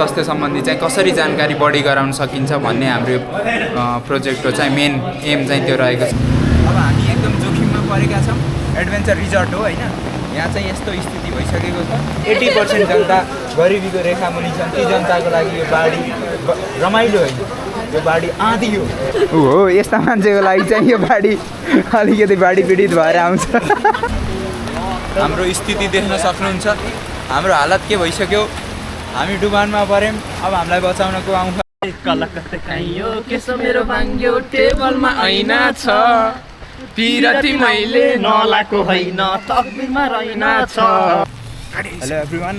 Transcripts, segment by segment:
स्वास्थ्य सम्बन्धी चाहिँ कसरी जानकारी बढी गराउन सकिन्छ भन्ने हाम्रो प्रोजेक्टको चाहिँ मेन एम चाहिँ त्यो रहेको छ। अब हामी एकदम जोखिममा परेका छौँ। एडभेन्चर रिजोर्ट हो हैन, यहाँ चाहिँ यस्तो स्थिति भइसकेको छ 80% जनता गरिबीको रेखा मुनि छन्। ती जनताको लागि यो बाढी रमाइलो होइन, यो बाढी आँधी हो। यस्ता मान्छेको लागि चाहिँ यो बाढी अलिकति बाढी पीडित भएर आउँछ। हाम्रो स्थिति देख्न सक्नुहुन्छ, हाम्रो हालत के भइसक्यो। हामी डुबानमा पर्यौँ, अब हामीलाई बचाउन को आउँछ। मेरो भाङ्ग्यो टेबलमा ऐना छ, पिरती मैले नलाको होइन तकबिरमा रहिना छ। हेलो एभ्रिवान,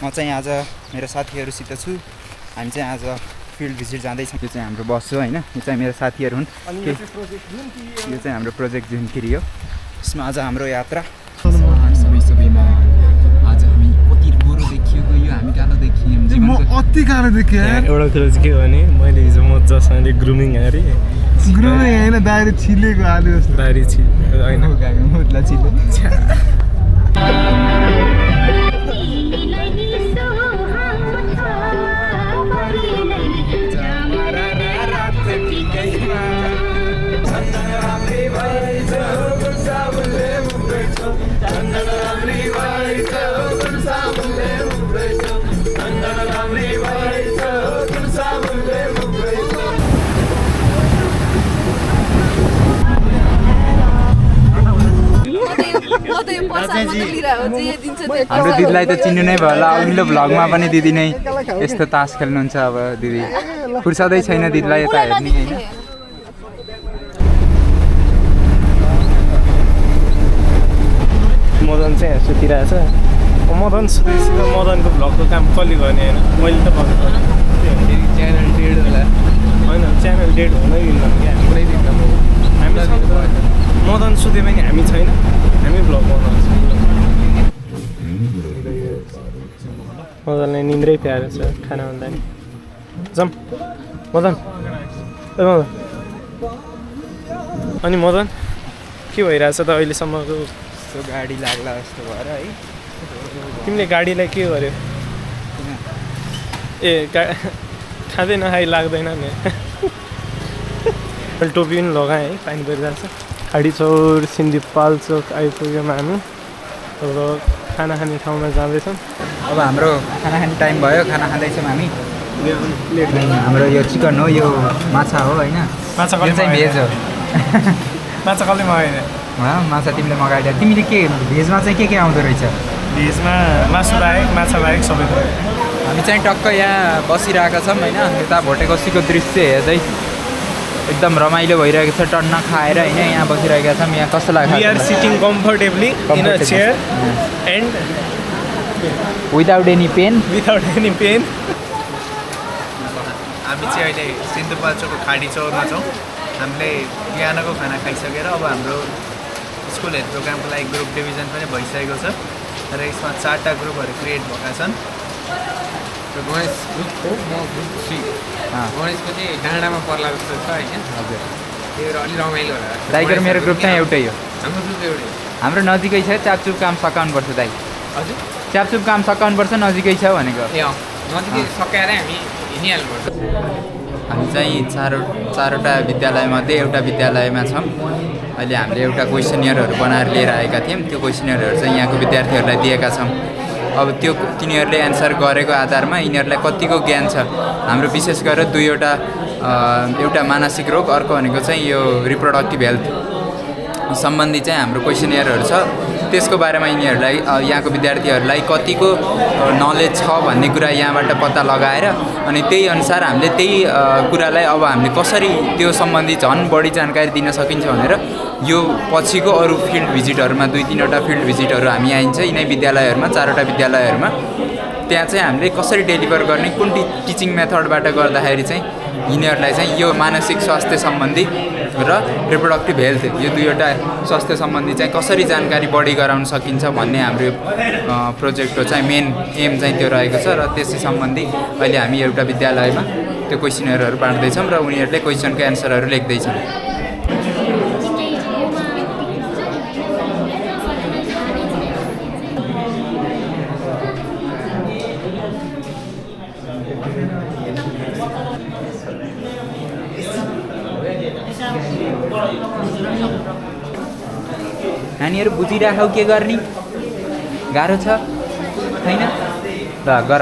म चाहिँ आज मेरो साथीहरूसित छु। हामी चाहिँ आज फिल्ड भिजिट जाँदैछौँ। यो चाहिँ हाम्रो बस हो होइन, यो चाहिँ मेरो साथीहरू हुन्। यो चाहिँ हाम्रो प्रोजेक्ट झुन्किरी हो। यसमा आज हाम्रो यात्रा सबैमा आज हामी कति गोरो देखिएको, यो हामी कालो देखियौँ। म अति कालो देखिएँ। एउटा कुरा चाहिँ के हो भने मैले हिजो म जसले ग्रुमिङ हारेँ, ग्रुमिङ होइन दाह्री छिलेको हाल्यो जस्तो। दाह्री होइन मुद्ला छिले। हाम्रो दिदीलाई त चिन्नु नै भयो होला। अघिल्लो भ्लगमा पनि दिदी नै यस्तो तास खेल्नुहुन्छ। अब दिदी फुर्सदै छैन दिदीलाई यता हेर्ने होइन। मदन चाहिँ सुतिरहेछ। मदन सुतेपछि त मदनको भ्लगको काम कसले गर्ने होइन, मैले त गर्नु पर्यो। च्यानल डेड होला होइन, च्यानल डेड हुनै दिन्न क्या कुनै दिन। हामी मदन सुते पनि हामी छैन, हामी भ्लग बनाउँछ। मदनलाई निन्द्रै प्यारो छ खाना भन्दा नि। जाउँ मदन, ए मदन। अनि मदन के भइरहेछ त अहिलेसम्मको? गाडी लाग्ला जस्तो भएर है। तिमीले गाडीलाई के गर्यो? ए खाँदै नखाइ लाग्दैन नि। टोपी पनि लगाएँ है, पानी परिरहेको छ। खाडी चौर सिन्धुपाल्चोक आइपुग्यौँ हामी। अब खाना खाने ठाउँमा जाँदैछौँ। अब हाम्रो खाना खाने टाइम भयो, खाना खाँदैछौँ हामी। हाम्रो यो चिकन हो, यो माछा हो होइन, माछा चाहिँ भेज हो। माछा कसले मगाइदियो? माछा तिमीले मगाइदियो। तिमीले के भेजमा चाहिँ के आउँदो रहेछ? भेजमा मासु बाहेक माछा बाहेक सबै थोक। हामी चाहिँ टक्क यहाँ बसिरहेका छौँ होइन। यता भोटेकोसीको दृश्य हेर्दै एकदम रमाइलो भइरहेको छ। टन्न खाएर होइन यहाँ बसिरहेका छौँ। यहाँ कस्तो लाग्छ? We are sitting comfortably in a chair and without any pain. हामी चाहिँ अहिले सिन्धुपाल्चोकको खाडी चौरमा छौँ। हामीले बिहानको खाना खाइसकेर अब हाम्रो स्कुल हेल्थ प्रोग्रामको लागि ग्रुप डिभिजन पनि भइसकेको छ र यसमा 4टा ग्रुपहरू क्रिएट भएका छन्। गणेश ग्रुप हो, म ग्रुप 3। गणेशको चाहिँ डाँडामा पर्ला जस्तो छ होइन। हजुर, त्यो अलिक रमाइलो होला। दाइको मेरो ग्रुप चाहिँ एउटै हो। हाम्रो ग्रुप एउटै, हाम्रो नजिकै छ। च्यापचुप काम सकाउनुपर्छ दाइ। हजुर च्यापचुप काम सकाउनुपर्छ, नजिकै छ भनेको। ए अँ, नजिकै सकाएरै हामी हिँडिहाल्नुपर्छ। हामी चाहिँ चारवटा विद्यालयमध्ये एउटा विद्यालयमा छौँ। अहिले हामीले एउटा क्वेसनियरहरू बनाएर लिएर आएका थियौँ। त्यो क्वेसनियरहरू चाहिँ यहाँको विद्यार्थीहरूलाई दिएका छौँ। अब त्यो तिनीहरूले एन्सर गरेको आधारमा यिनीहरूलाई कतिको ज्ञान छ। हाम्रो विशेष गरेर दुईवटा, एउटा मानसिक रोग, अर्को भनेको चाहिँ यो रिप्रोडक्टिभ हेल्थ सम्बन्धी चाहिँ हाम्रो क्वेसनियरहरू छ। त्यसको बारेमा यिनीहरूलाई यहाँको विद्यार्थीहरूलाई कतिको नलेज छ भन्ने कुरा यहाँबाट पत्ता लगाएर अनि त्यही अनुसार हामीले त्यही कुरालाई अब हामीले कसरी त्यो सम्बन्धी झन् बढी जानकारी दिन सकिन्छ भनेर यो पछिको अरू फिल्ड भिजिटहरूमा 2-3वटा फिल्ड भिजिटहरू हामी आइन्छ यिनै विद्यालयहरूमा, 4वटा विद्यालयहरूमा। त्यहाँ चाहिँ हामीले कसरी डेलिभर गर्ने, कुन टिचिङ मेथडबाट गर्दाखेरि चाहिँ यिनीहरूलाई चाहिँ यो मानसिक स्वास्थ्य सम्बन्धी र रिप्रोडक्टिभ हेल्थ, यो दुईवटा स्वास्थ्य सम्बन्धी चाहिँ कसरी जानकारी बढी गराउन सकिन्छ भन्ने हाम्रो प्रोजेक्टको चाहिँ मेन एम चाहिँ त्यो रहेको छ। र त्यसै सम्बन्धी अहिले हामी एउटा विद्यालयमा त्यो क्वेसनहरू बाँड्दैछौँ र उनीहरूले क्वेसनको एन्सरहरू लेख्दैछन्। नानीहरू बुझिराखौ के गर्ने गाह्रो छ होइन ल गर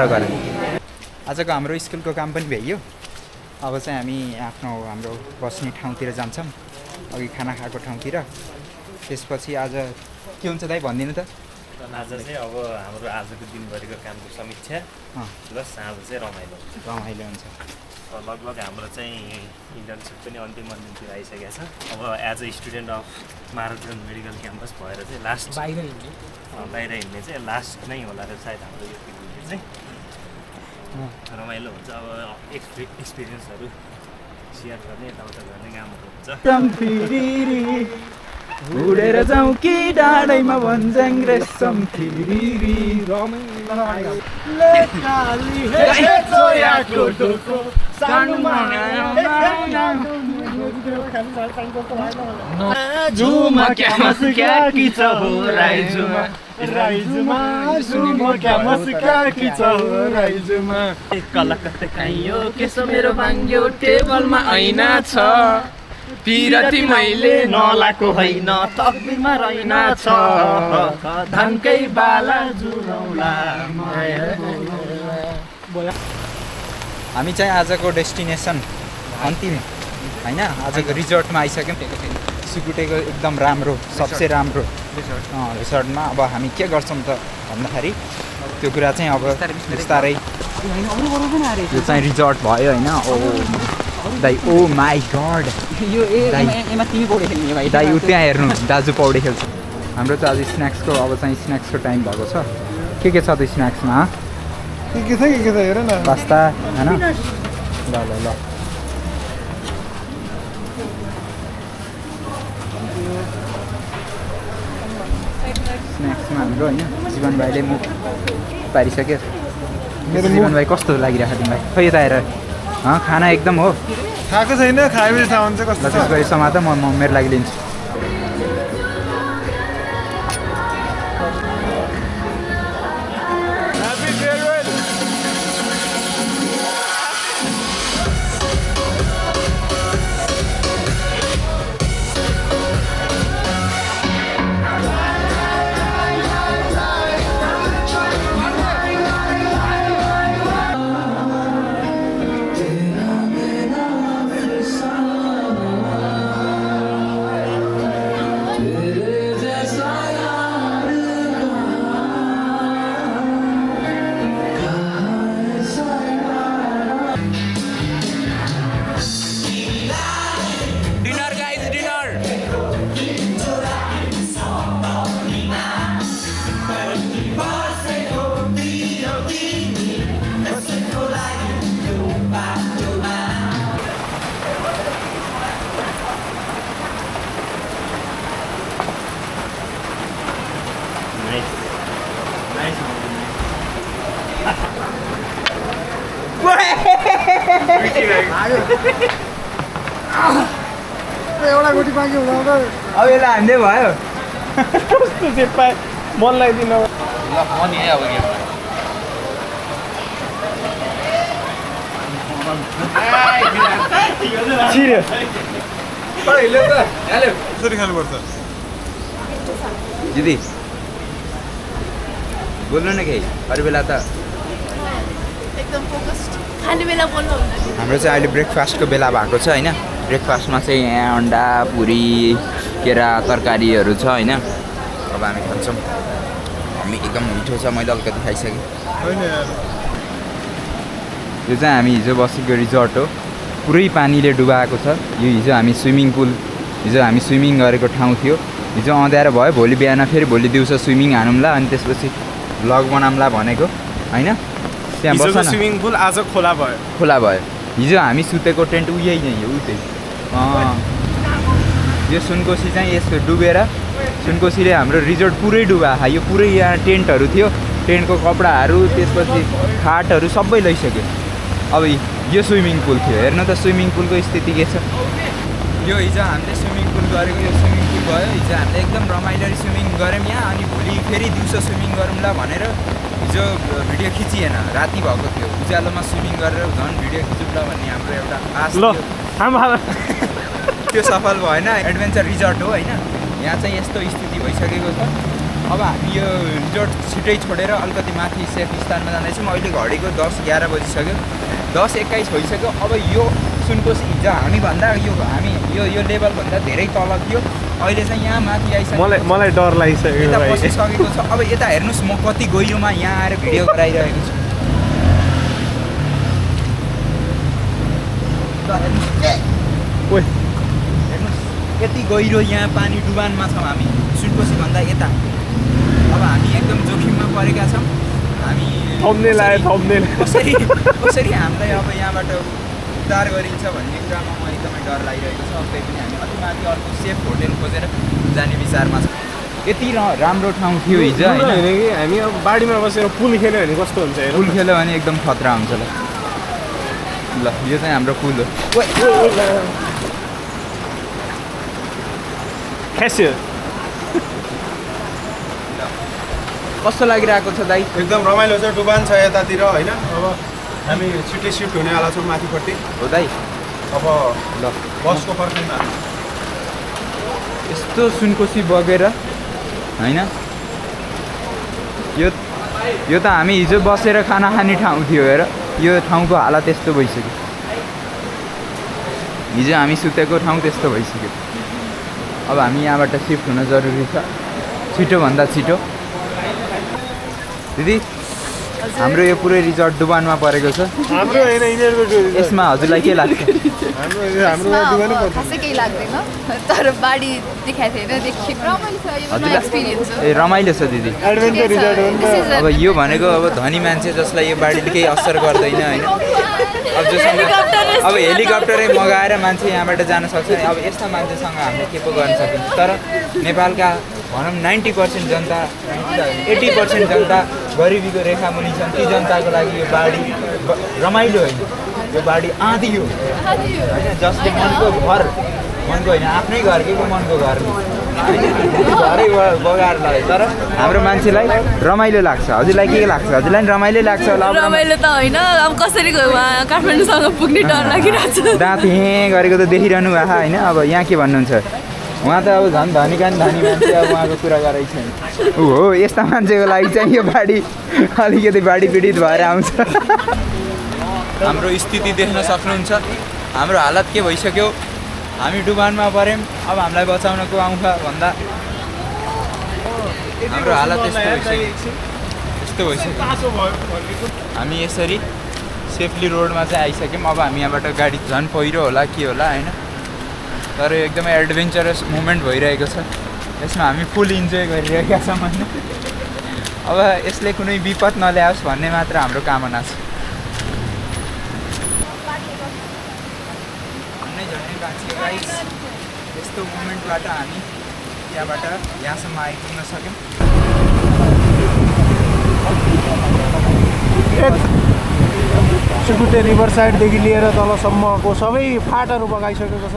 आजको हाम्रो स्कुलको काम पनि भ्याइयो अब चाहिँ हामी आफ्नो हाम्रो बस्ने ठाउँतिर जान्छौँ अघि खाना खाएको ठाउँतिर त्यसपछि आज के हुन्छ दाइ भनिदिनु त आज चाहिँ अब हाम्रो आजको दिनभरिको कामको समीक्षा प्लस साँझ चाहिँ रमाइलो हुन्छ लगभग हाम्रो चाहिँ इन्टर्नसिप पनि अन्तिम आइसकेको छ अब एज अ स्टुडेन्ट अफ माराथन मेडिकल क्याम्पस भएर चाहिँ लास्ट बाहिर हिँड्ने चाहिँ लास्ट नै होला र सायद हाम्रो यो पिकनिक चाहिँ रमाइलो हुन्छ अब एक्सपिरियन्सहरू सेयर गर्ने यताउता गर्ने कामहरू हुन्छ उडेर जाउँ कि डाँडैमा भन्ज्याङ रेशम झुमा क्या मस्क्या की छ हो राइजुमा झुमा क्या मस्क्या की छ हो राइजुमा कलकत्ता खाइयो केसो मेरो भाङ्ग्यो टेबलमा ऐना छ पिरती मैले नलाको होइन तकबिरमा रहेन छ धनकै बाला जुलौला हामी चाहिँ आजको डेस्टिनेसन अन्तिम होइन आजको रिजोर्टमा आइसक्यौँ सुकुटेको एकदम राम्रो सबसे राम्रो रिसोर्टमा अब हामी के गर्छौँ त भन्दाखेरि त्यो कुरा चाहिँ अब बिस्तारै यो चाहिँ रिजोर्ट भयो होइन दाइ ओ माई गड दाइ ऊ त्यहाँ हेर्नु दाजु पौडी खेल्छ हाम्रो चाहिँ आज स्न्याक्सको अब चाहिँ स्न्याक्सको टाइम भएको छ के छ त स्न्याक्समा के छ हेर न पास्ता होइन ल स्न्याक्समा हाम्रो होइन जीवन भाइले मुख पारिसक्यो मेरो जीवन भाइ कस्तो लागिरहेको तिमीलाई खै यता हेर खाना एकदम हो खाएको छैन खाएपछि थाहा हुन्छ कस्तो छ त्यसको यसमा त म मेरो लागि लिन्छु एउटा गोटी बाँकी हुँदा अब यसलाई हान्दै भयो कस्तो चाहिँ पाए मन लगाइदिन ल म नि अब यसरी खानुपर्छ दिदी बोल्नु न केही अरू बेला त एकदम फोकस्ड खाने बेला बोल्नु हुँदैन हाम्रो चाहिँ अहिले ब्रेकफास्टको बेला भएको छ होइन ब्रेकफास्टमा चाहिँ यहाँ अन्डा पुरी केरा तरकारीहरू छ होइन अब हामी खान्छौँ हामी एकदम मिठो छ मैले अलिकति खाइसकेँ यो चाहिँ हामी हिजो बसेको रिजोर्ट हो पुरै पानीले डुबाएको छ यो हिजो हामी स्विमिङ गरेको ठाउँ थियो हिजो अँध्यारो भयो भोलि बिहान फेरि भोलि दिउँसो स्विमिङ हानौँला अनि त्यसपछि भ्लग बनाउँला भनेको होइन त्यहाँ बस्छ न स्विमिङ पुल आज खोला भयो हिजो हामी सुतेको टेन्ट उही नै हो उतै यो सुनकोसी चाहिँ यस्तो डुबेर सुनकोसीले हाम्रो रिजोर्ट पुरै डुबा यो पुरै यहाँ टेन्टहरू थियो टेन्टको कपडाहरू त्यसपछि खाटहरू सबै लैसक्यो अब यो स्विमिङ पुल थियो हेर्नु त स्विमिङ पुलको स्थिति के छ यो हिजो हामीले स्विमिङ पुल गरेको यो स्विमिङ पुल भयो हिजो हामीले एकदम रमाइलो स्विमिङ गऱ्यौँ यहाँ अनि भोलि फेरि दिउँसो स्विमिङ गरौँला भनेर हिजो भिडियो खिचिएन राति भएको थियो उज्यालोमा स्विमिङ गरेर झन् भिडियो खिचौँला भन्ने हाम्रो एउटा आश त्यो सफल भएन एडभेन्चर रिजोर्ट हो होइन यहाँ चाहिँ यस्तो स्थिति भइसकेको छ अब हामी यो रिजोर्ट छिटै छोडेर अलिकति माथि सेफ स्थानमा जाँदैछौँ अहिले घडीको 10-11 बजिसक्यो 10-21 भइसक्यो अब यो सुनकोशी हिजो हामीभन्दा हामी यो लेभलभन्दा धेरै तल थियो अहिले चाहिँ यहाँ माथि आइसक्यो मलाई डर लागिसक्यो यता पसिसकेको छ अब यता हेर्नुहोस् म कति गहिरोमा यहाँ आएर भिडियो गराइरहेको छु हेर्नुहोस् यति गहिरो यहाँ पानी डुबानमा छौँ हामी सुनकोशीभन्दा यता अब हामी एकदम जोखिममा परेका छौँ हामी कसरी हामीलाई अब यहाँबाट उद्धार गरिन्छ भन्ने कुरामा म एकदमै डर लागिरहेको छ अब त्यही पनि हामी अति माथि अर्को सेफ होटेल खोजेर जाने विचारमा छ यति राम्रो ठाउँ थियो हिजो होइन कि हामी अब बाढीमा बसेर पुल खेल्यो भने कस्तो हुन्छ पुल खेल्यो भने एकदम खतरा हुन्छ ल यो चाहिँ हाम्रो पुल हो खेस्यो कस्तो लागिरहेको छ दाइ एकदम रमाइलो छ डुबान छ यतातिर होइन अब हामी छिट्टै सिफ्ट हुनेवाला छौँ माथिपट्टि हो दाइ अब ल बसको पर्खिँदा यस्तो सुनकोशी बगेर होइन यो त हामी हिजो बसेर खाना खाने ठाउँ थियो हेर यो ठाउँको हालत यस्तो भइसक्यो हिजो हामी सुतेको ठाउँ त्यस्तो भइसक्यो अब हामी यहाँबाट सिफ्ट हुन जरुरी छ छिटोभन्दा छिटो दिदी हाम्रो यो पुरै रिजोर्ट डुबानमा परेको छ हाम्रो होइन यिनीहरूको यसमा हजुरलाई के लाग्छ खासै केही लाग्दैन तर बाढी देखाएको थिएन देखि रमाइलो छ यो नयाँ एक्सपिरियन्स हो ए रमाइलो छ दिदी एडभेन्चर रिजोर्ट हो नि त अब यो भनेको अब धनी मान्छे जसलाई यो बाढीले केही असर गर्दैन होइन अब जससँग अब हेलिकप्टरै मगाएर मान्छे यहाँबाट जान सक्छ नि अब यस्ता मान्छेसँग हामीले के पो गर्न सकिन्छ तर नेपालका भनौँ 90% जनता 80% जनता गरिबीको रेखा मुनि छन् ती जनताको लागि यो बाढी रमाइलो होइन यो बाढी आँधी हो होइन जसले मनको होइन आफ्नै घर के को मनको घर घरै बगाएर लाग्यो तर हाम्रो मान्छेलाई रमाइलो लाग्छ हजुरलाई के लाग्छ हजुरलाई पनि रमाइलो लाग्छ होला रमाइलो त होइन अब कसरी काठमाडौँसँग पुग्ने डर लागिरहेको छ दाँत हेँ गरेको त देखिरहनु भएको होइन अब यहाँ के भन्नुहुन्छ उहाँ त अब झन् धनी मान्छे अब उहाँको कुरा गराइ छैन हो यस्ता मान्छेको लागि चाहिँ यो बाढी अलिकति बाढी पीडित भएर आउँछ हाम्रो स्थिति देख्न सक्नुहुन्छ हाम्रो हालत के भइसक्यो हामी डुबानमा पऱ्यौँ अब हामीलाई बचाउन को आउँछ भन्दा हाम्रो हालत यस्तो भइसक्यो हामी यसरी सेफली रोडमा चाहिँ आइसक्यौँ अब हामी यहाँबाट गाडी झन् पहिरो होला के होला होइन तर एकदमै एडभेन्चरस मोमेन्ट भइरहेको छ यसमा हामी फुल इन्जोय गरिरहेका छौँ होइन अब यसले कुनै विपद नल्याओस् भन्ने मात्र हाम्रो कामना छ यस्तो मोमेन्टबाट हामी त्यहाँबाट यहाँसम्म आइपुग्न सक्यौँ सुकुटे रिभर साइडदेखि लिएर तलसम्मको सबै फाटहरू बगाइसकेको छ